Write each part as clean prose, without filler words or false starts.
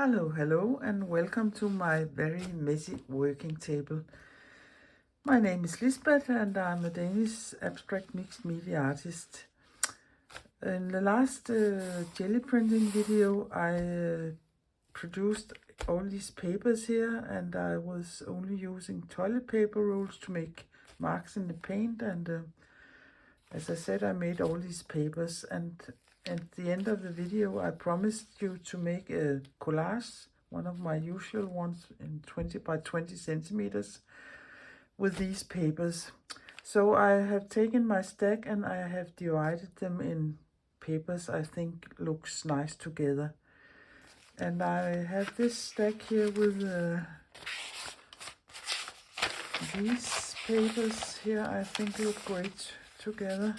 Hello, and welcome to my very messy working table. My name is Lisbeth, and I'm a Danish abstract mixed media artist. In the last jelly printing video, I produced all these papers here, and I was only using toilet paper rolls to make marks in the paint. And as I said, I made all these papers, and at the end of the video, I promised you to make a collage, one of my usual ones in 20 by 20 centimeters, with these papers. So I have taken my stack and I have divided them in papers I think looks nice together. And I have this stack here with these papers here. I think look great together.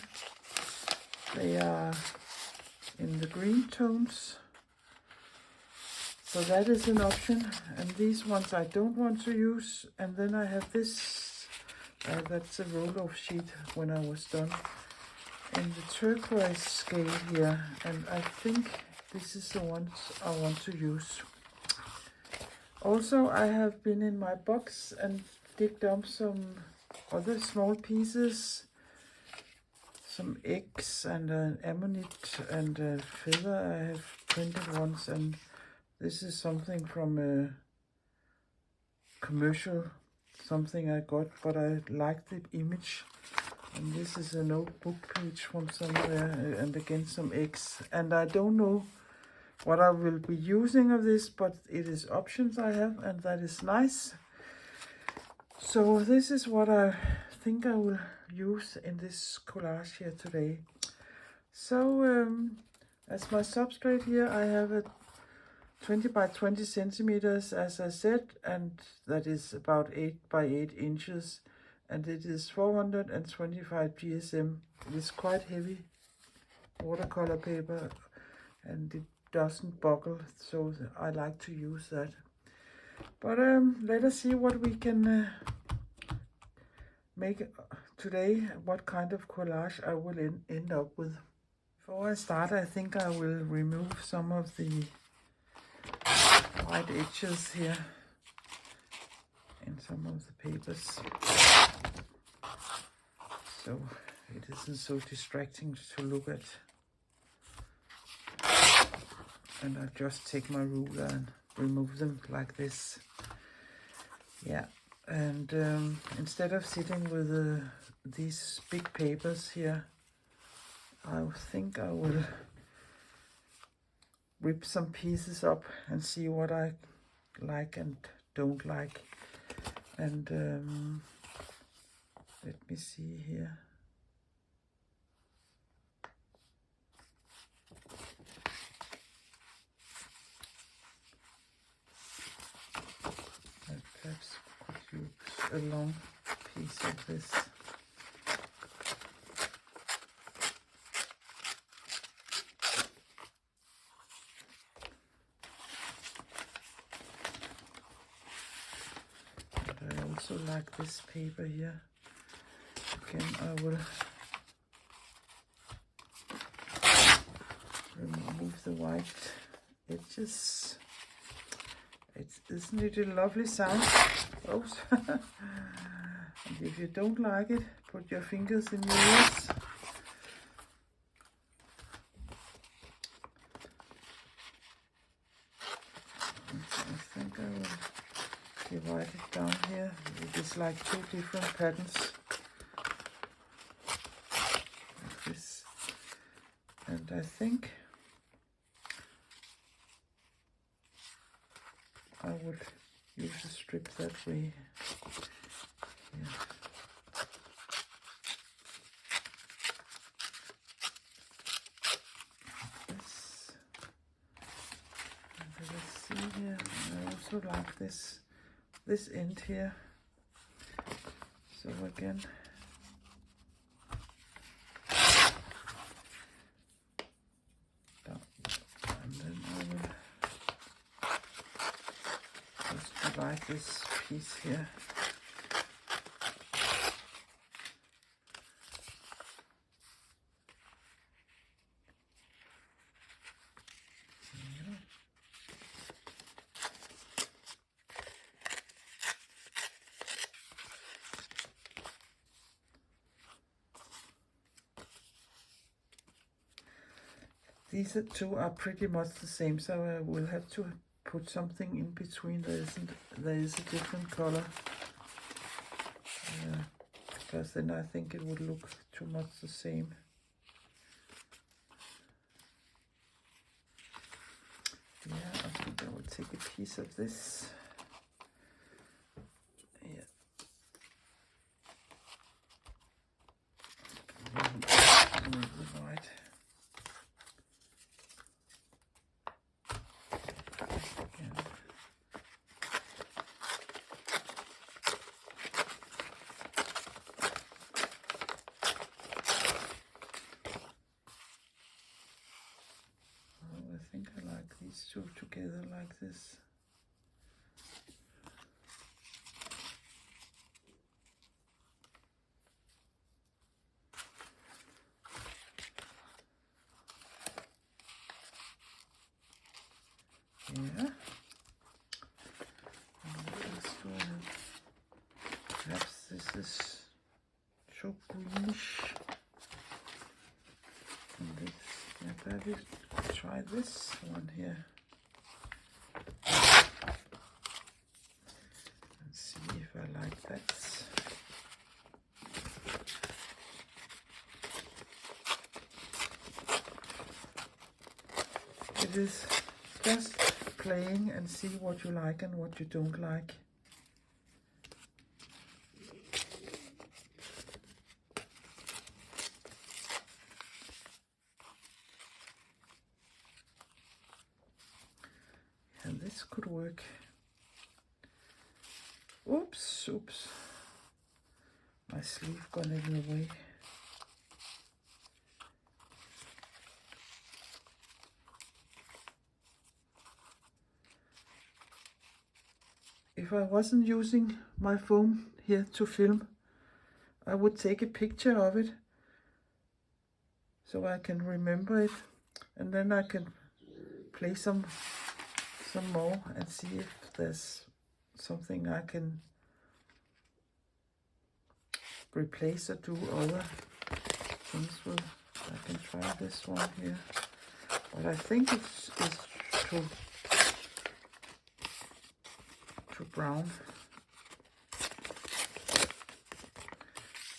They are in the green tones, so that is an option. And these ones I don't want to use. And then I have this, that's a roll-off sheet when I was done, in the turquoise scale here, and I think this is the ones I want to use. Also, I have been in my box and digged up some other small pieces, some eggs and an ammonite and a feather I have printed once, and this is something from a commercial, something I got, but I like the image. And this is a notebook page from somewhere, and again some eggs. And I don't know what I will be using of this, but it is options I have, and that is nice. So this is what I think I will use in this collage here today. So as my substrate here, I have a 20 by 20 centimeters, as I said, and that is about 8 by 8 inches, and it is 425 GSM. It is quite heavy watercolor paper, and it doesn't buckle, so I like to use that. But let us see what we can make today, what kind of collage I will end up with. Before I start, I think I will remove some of the white edges here in some of the papers, so it isn't so distracting to look at. And I just take my ruler and remove them like this. Yeah, and instead of sitting with these big papers here, I think I will rip some pieces up and see what I like and don't like. And let me see here. I perhaps could use a long piece of this. I also like this paper here. Again, I will remove the white edges. Isn't it a lovely sound? Oh. And if you don't like it, put your fingers in your ears. I think I will divide it down here. It is like two different patterns, like this. And I think I would use a strip that way. Yeah. This. And let's see here. I also like this end here. So again, down, and then I will just divide this piece here. These two are pretty much the same, so I will have to put something in between. There is a different color, because then I think it would look too much the same. Yeah, I think I will take a piece of this. Yeah. Right. I think I like these two together like this. Yeah. Perhaps this is so greenish. And this, yeah, maybe try this one here. And see if I like that. It is just playing and see what you like and what you don't like. And this could work. Oops, oops. My sleeve got in the way. If I wasn't using my phone here to film, I would take a picture of it so I can remember it, and then I can play some more and see if there's something I can replace or do other things with. I can try this one here, but I think it's too brown.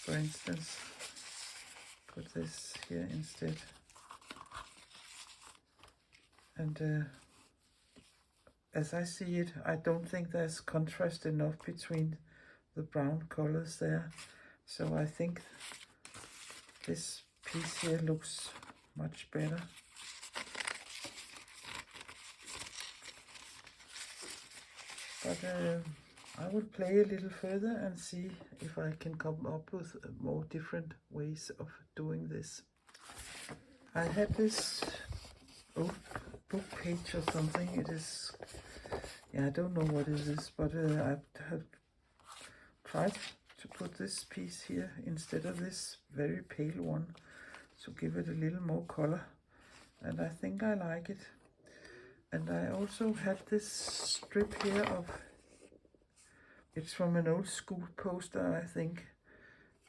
For instance, put this here instead. And as I see it, I don't think there's contrast enough between the brown colors there. So I think this piece here looks much better. But I will play a little further and see if I can come up with more different ways of doing this. I had this old book page or something. It is, yeah, I don't know what it is, but I have tried to put this piece here instead of this very pale one to give it a little more color, and I think I like it. And I also had this strip here of, it's from an old school poster, I think,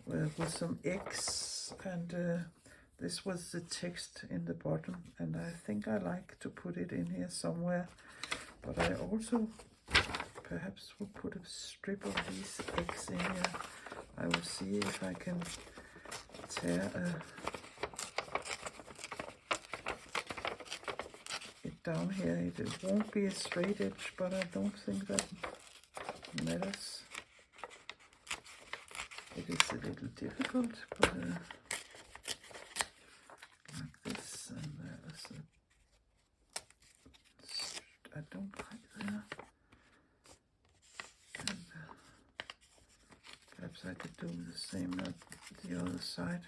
with some eggs, and this was the text in the bottom, and I think I like to put it in here somewhere. But I also perhaps will put a strip of these eggs in here. I will see if I can tear it down here. It won't be a straight edge, but I don't think that matters. It is a little difficult, but like this, and there's I don't like there. And perhaps I could do the same at the other side.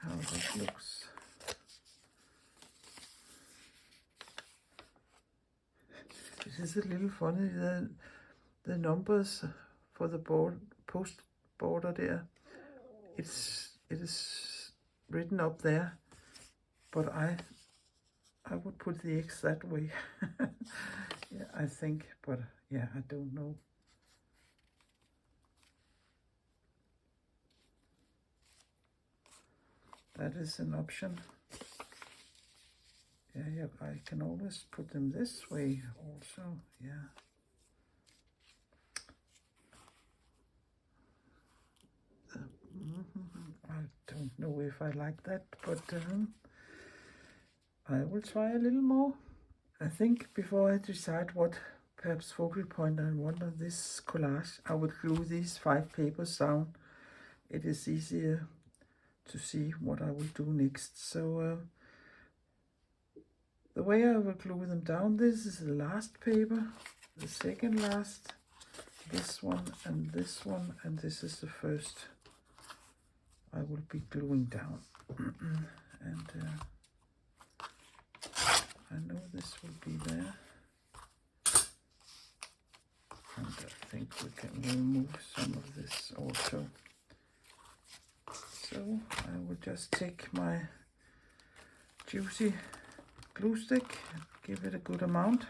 How that looks. It is a little funny, the numbers for the post border there. It is written up there, but I would put the X that way. Yeah, I think, but yeah, I don't know. That is an option. Yeah, I can always put them this way also, yeah. I don't know if I like that, but I will try a little more. I think before I decide what perhaps focal point I want on this collage, I will glue these 5 papers down. It is easier to see what I will do next. So the way I will glue them down, this is the last paper, the second last, this one, and this is the first I will be gluing down. And I know this will be there. And I think we can remove some of this also. So I will just take my juicy glue stick, give it a good amount.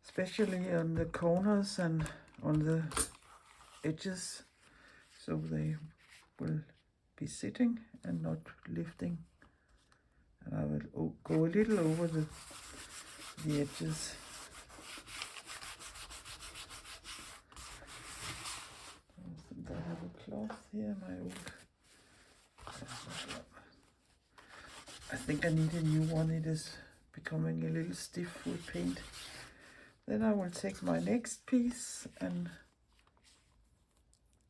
Especially on the corners and on the edges, so they will be sitting and not lifting. And I will go a little over the edges. I think I have a cloth here, my old. I think I need a new one. It is becoming a little stiff with paint. Then I will take my next piece and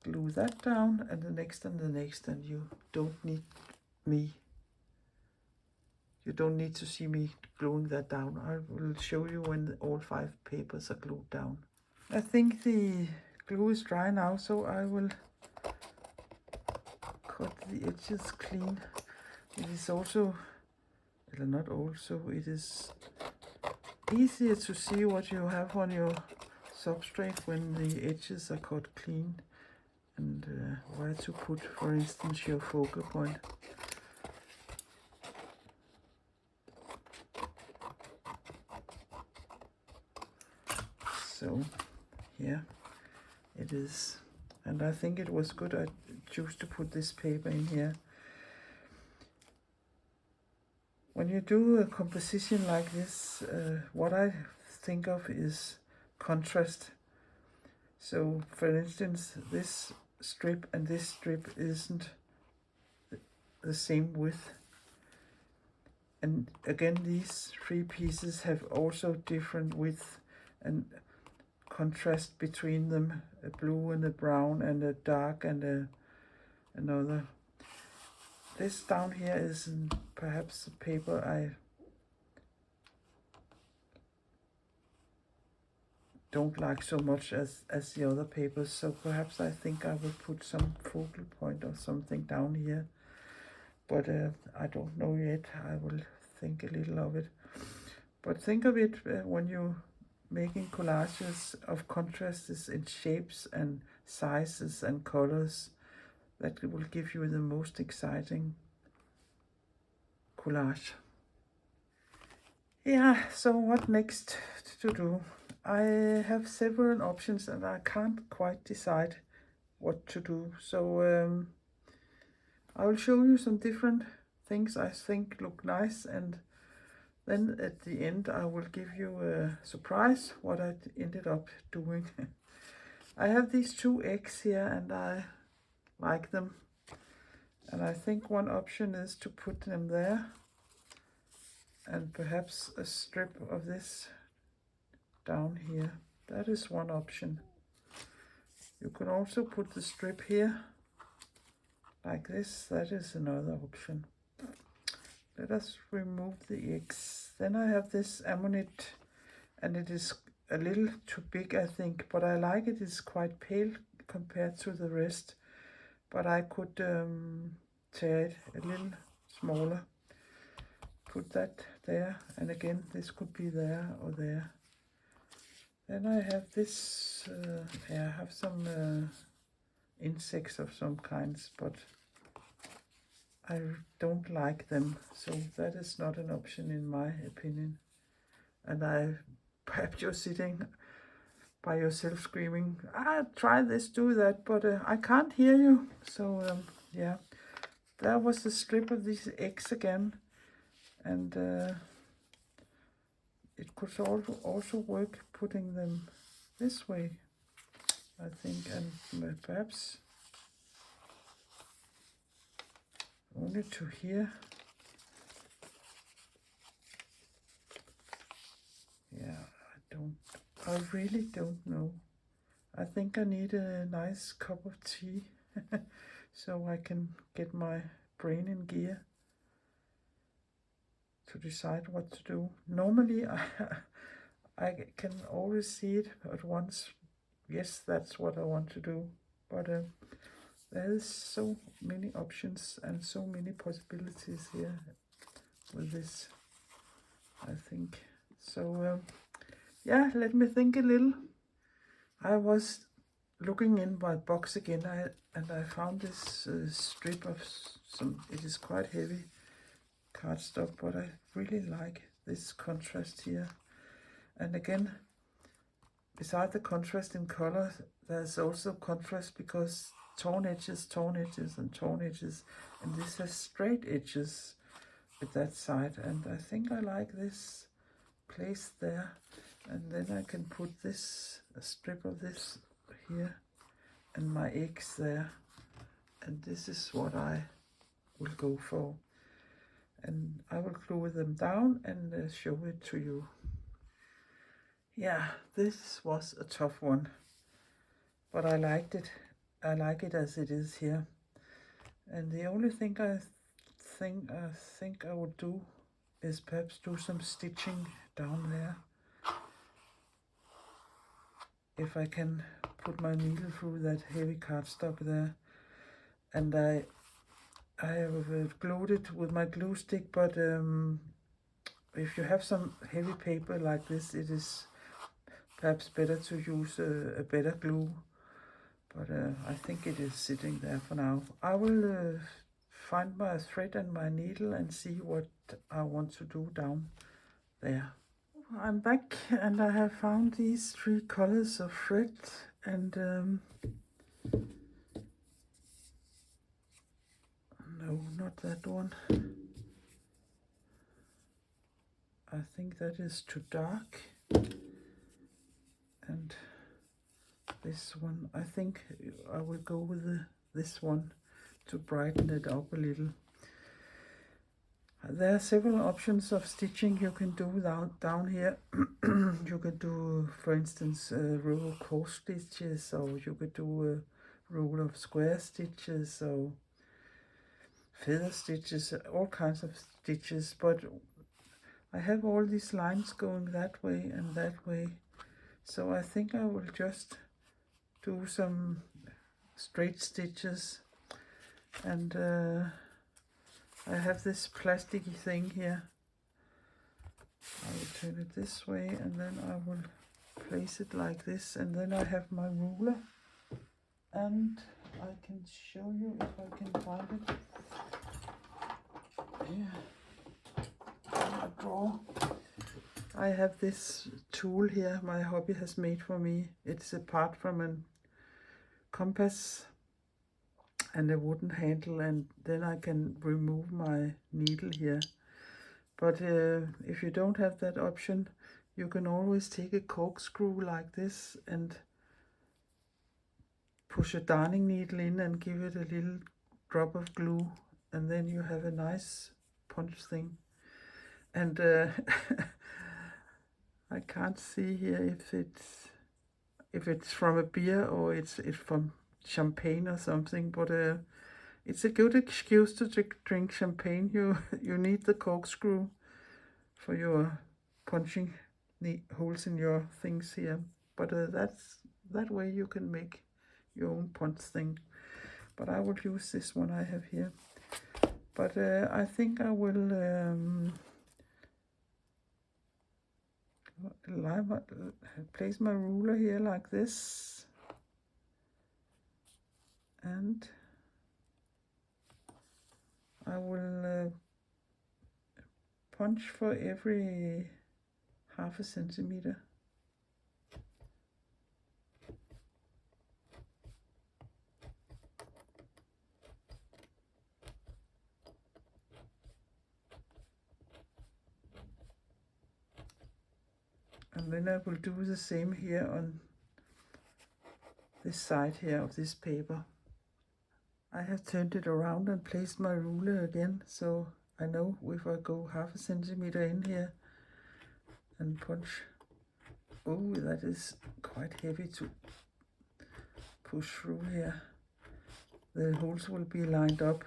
glue that down, and the next and the next, and you don't need to see me gluing that down. I will show you when all 5 papers are glued down. I think the glue is dry now, so I will cut the edges clean. It is also, well, not also, it is easier to see what you have on your substrate when the edges are cut clean, and where to put, for instance, your focal point. So here it is, and I think it was good I chose to put this paper in here. When you do a composition like this, what I think of is contrast. So for instance, this strip and this strip isn't the same width, and again these 3 pieces have also different width and contrast between them, a blue and a brown and a dark and another. This down here is perhaps a paper I don't like so much as the other papers, so perhaps I think I will put some focal point or something down here, but I don't know yet. I will think a little of it. But think of it when you're making collages of contrasts in shapes and sizes and colors. That will give you the most exciting collage. Yeah, so what next to do? I have several options and I can't quite decide what to do. So I will show you some different things I think look nice, and then at the end I will give you a surprise what I ended up doing. I have these 2 eggs here and I like them, and I think one option is to put them there, and perhaps a strip of this down here. That is one option. You can also put the strip here like this. That is another option. Let us remove the eggs. Then I have this ammonite, and it is a little too big, I think, but I like it. It's quite pale compared to the rest, but I could tear it a little smaller. Put that there, and again this could be there or there. Then I have this, I have some insects of some kinds, but I don't like them, so that is not an option in my opinion. And perhaps you're sitting by yourself screaming, try this, do that, but I can't hear you. So yeah, there was the strip of these eggs again, and it could also work putting them this way, I think, and perhaps only to here. Yeah, I really don't know. I think I need a nice cup of tea so I can get my brain in gear to decide what to do. Normally I can always see it at once. Yes, that's what I want to do. But there's so many options and so many possibilities here with this, I think. So yeah, let me think a little. I was looking in my box again, and I found this strip of some, it is quite heavy cardstock, but I really like this contrast here. And again, beside the contrast in color, there's also contrast because torn edges, and torn edges, and this has straight edges with that side, and I think I like this placed there. And then I can put this, a strip of this here, and my eggs there, and this is what I will go for. And I will glue them down and show it to you. Yeah, this was a tough one, but I liked it. I like it as it is here. And the only thing I think I would do is perhaps do some stitching down there. If I can put my needle through that heavy cardstock there. And I have glued it with my glue stick, but if you have some heavy paper like this, it is perhaps better to use a better glue. But I think it is sitting there for now. I will find my thread and my needle and see what I want to do down there. I'm back and I have found these 3 colors of thread, and no, not that one. I think that is too dark. And this one, I think I will go with this one to brighten it up a little. There are several options of stitching you can do down here. You could do, for instance, a row of cross stitches, or you could do a row of square stitches, or feather stitches, all kinds of stitches. But I have all these lines going that way and that way, so I think I will just do some straight stitches. And I have this plasticky thing here. I will turn it this way, and then I will place it like this, and then I have my ruler, and I can show you if I can find it. Yeah, a drawer. I have this tool here my hubby has made for me. It's apart from a compass and a wooden handle, and then I can remove my needle here. But if you don't have that option, you can always take a corkscrew like this and push a darning needle in and give it a little drop of glue, and then you have a nice punch thing. And I can't see here if it's from a beer or it's from champagne or something, but it's a good excuse to drink champagne. You need the corkscrew for your punching holes in your things here. But that way you can make your own punch thing. But I will use this one I have here. But I think I will place my ruler here like this, and I will punch for every half a centimeter. And then I will do the same here on this side here of this paper. I have turned it around and placed my ruler again, so I know if I go half a centimeter in here and punch. Oh, that is quite heavy to push through here. The holes will be lined up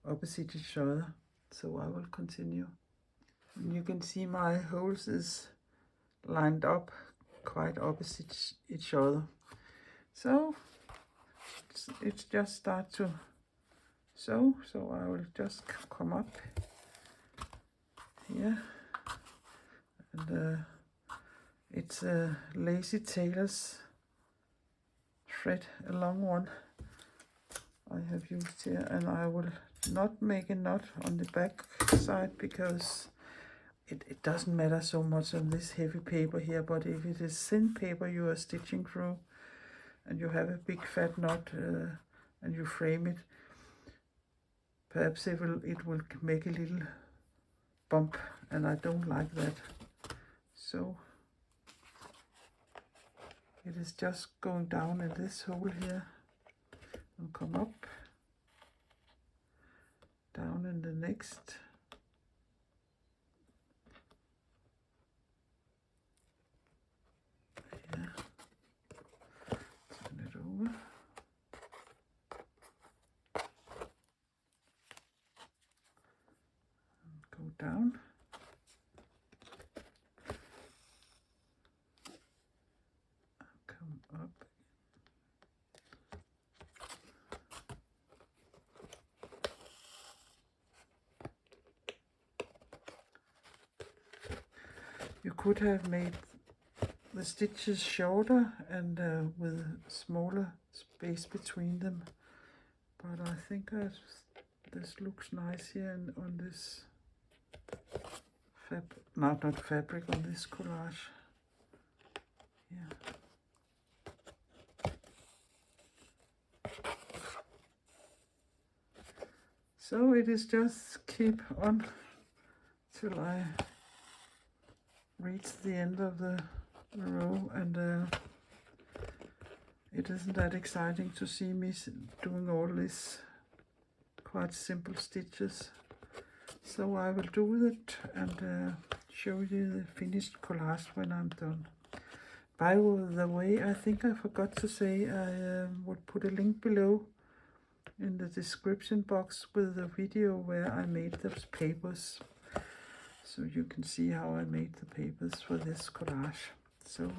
opposite each other, so I will continue. And you can see my holes is lined up quite opposite each other. So it's just start to sew, so I will just come up here, and it's a Lazy Tailor's thread, a long one I have used here, and I will not make a knot on the back side because it doesn't matter so much on this heavy paper here, but if it is thin paper you are stitching through and you have a big fat knot and you frame it, perhaps it will make a little bump, and I don't like that. So it is just going down in this hole here and come up, down in the next. Yeah. Turn it over. And go down. And come up. You could have made the stitches shorter and with smaller space between them, but I think this looks nice here on this not fabric, on this collage. Yeah. So it is just keep on till I reach the end of the row, and it isn't that exciting to see me doing all these quite simple stitches. So I will do it and show you the finished collage when I'm done. By the way, I think I forgot to say I would put a link below in the description box with the video where I made those papers, so you can see how I made the papers for this collage. So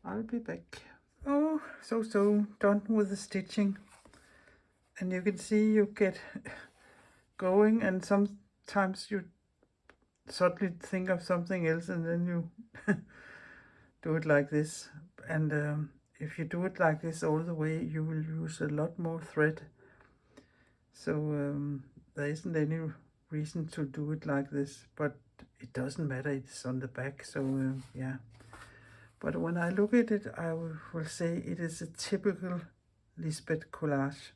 I'll be back. Oh, so done with the stitching, and you can see you get going, and sometimes you suddenly think of something else and then you do it like this, and if you do it like this all the way, you will use a lot more thread, so there isn't any reason to do it like this, but it doesn't matter, it's on the back, so yeah. But when I look at it, I will say it is a typical Lisbeth collage.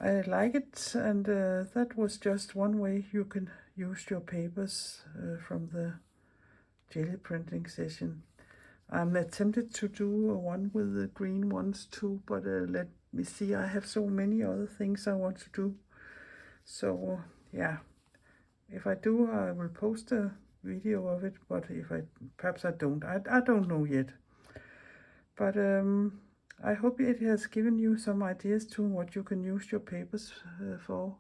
I like it, and that was just one way you can use your papers from the jelly printing session. I'm tempted to do one with the green ones too, but let me see, I have so many other things I want to do. So yeah, if I do, I will post a video of it, but perhaps I don't. I don't know yet. But I hope it has given you some ideas to what you can use your papers for.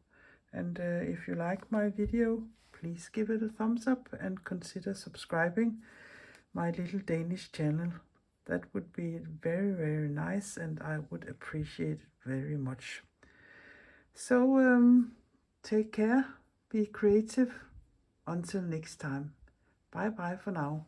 And if you like my video, please give it a thumbs up and consider subscribing my little Danish channel. That would be very, very nice, and I would appreciate it very much. So take care, be creative, Until next time. Bye bye for now.